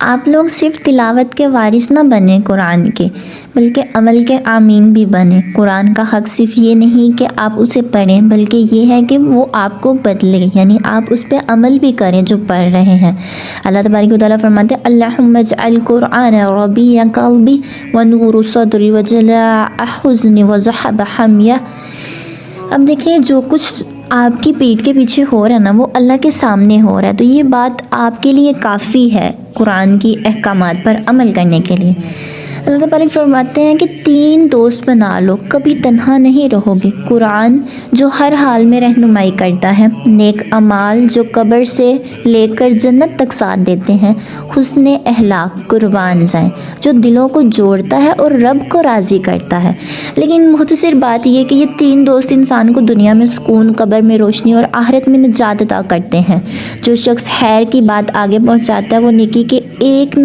آپ لوگ صرف تلاوت کے وارث نہ بنیں قرآن کے، بلکہ عمل کے عامل بھی بنیں۔ قرآن کا حق صرف یہ نہیں کہ آپ اسے پڑھیں، بلکہ یہ ہے کہ وہ آپ کو بدلے، یعنی آپ اس پہ عمل بھی کریں جو پڑھ رہے ہیں۔ اللہ تبارک و تعالیٰ فرماتے ہیں اللہم اجعل قرآن ربیع قلبی ونور صدری وجلاء حزنی وذہب حمیہ۔ اب دیکھیں جو کچھ آپ کی پیٹھ کے پیچھے ہو رہا ہے نا وہ اللہ کے سامنے ہو رہا ہے، تو یہ بات آپ کے لیے کافی ہے قرآن کی احکامات پر عمل کرنے کے لیے۔ اللہ تبارک فرماتے ہیں کہ 3 دوست بنا لو، کبھی تنہا نہیں رہو گے۔ قرآن جو ہر حال میں رہنمائی کرتا ہے، نیک اعمال جو قبر سے لے کر جنت تک ساتھ دیتے ہیں، حسن اخلاق قربان جائیں جو دلوں کو جوڑتا ہے اور رب کو راضی کرتا ہے۔ لیکن مختصر بات یہ کہ یہ 3 دوست انسان کو دنیا میں سکون، قبر میں روشنی اور آخرت میں نجات عطا کرتے ہیں۔ جو شخص خیر کی بات آگے پہنچاتا ہے وہ نیکی کے ایک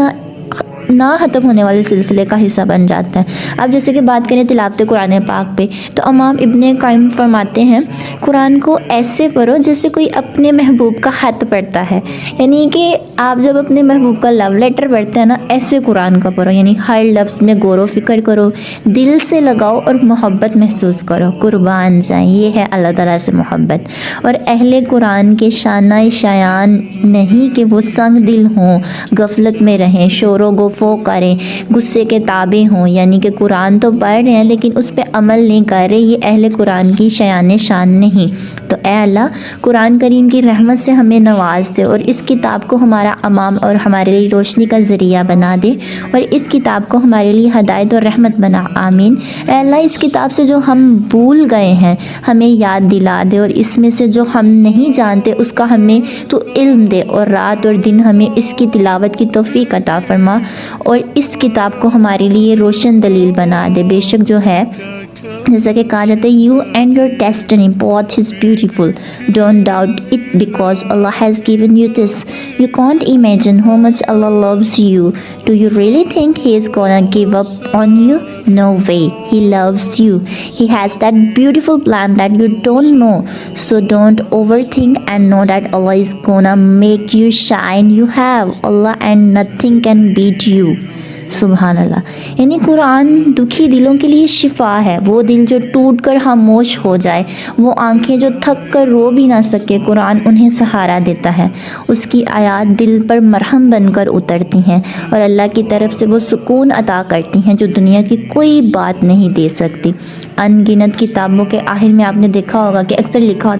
نہ ختم ہونے والے سلسلے کا حصہ بن جاتا ہے۔ اب جیسے کہ بات کریں تلاوت قرآن پاک پہ، تو امام ابن قیم فرماتے ہیں قرآن کو ایسے پڑھو جیسے کوئی اپنے محبوب کا خط پڑھتا ہے، یعنی کہ آپ جب اپنے محبوب کا لو لیٹر پڑھتے ہیں نا، ایسے قرآن کا پڑھو، یعنی ہر لفظ میں غور و فکر کرو، دل سے لگاؤ اور محبت محسوس کرو، قربان جائیں۔ یہ ہے اللہ تعالیٰ سے محبت۔ اور اہل قرآن کے شانہ شایان نہیں کہ وہ سنگ دل ہوں، غفلت میں رہیں، شور و گفتگو کریں، غصے کے تابع ہوں، یعنی کہ قرآن تو پڑھ رہے ہیں لیکن اس پہ عمل نہیں کر رہے، یہ اہل قرآن کی شایان شان نہیں۔ تو اے اللہ قرآن کریم کی رحمت سے ہمیں نواز دے اور اس کتاب کو ہمارا امام اور ہمارے لیے روشنی کا ذریعہ بنا دے، اور اس کتاب کو ہمارے لیے ہدایت اور رحمت بنا، آمین۔ اے اللہ اس کتاب سے جو ہم بھول گئے ہیں ہمیں یاد دلا دے، اور اس میں سے جو ہم نہیں جانتے اس کا ہمیں تو علم دے، اور رات اور دن ہمیں اس کی تلاوت کی توفیق عطا فرما، اور اس کتاب کو ہمارے لیے روشن دلیل بنا دے۔ بے شک جو ہے جیسا کہ کہا جاتا ہے you and your destiny both is beautiful, don't doubt it because Allah has given you this, you can't imagine how much Allah loves you, do you really think he is gonna give up on you? No way, he loves you, he has that beautiful plan that you don't know, so don't overthink and know that Allah is gonna make you shine, you have Allah and nothing can beat you۔ سبحان اللہ، یعنی قرآن دکھی دلوں کے لیے شفا ہے۔ وہ دل جو ٹوٹ کر خاموش ہو جائے، وہ آنکھیں جو تھک کر رو بھی نہ سکے، قرآن انہیں سہارا دیتا ہے۔ اس کی آیات دل پر مرہم بن کر اترتی ہیں اور اللہ کی طرف سے وہ سکون عطا کرتی ہیں جو دنیا کی کوئی بات نہیں دے سکتی۔ ان گنت کتابوں کے آخر میں آپ نے دیکھا ہوگا کہ اکثر لکھا ہوتا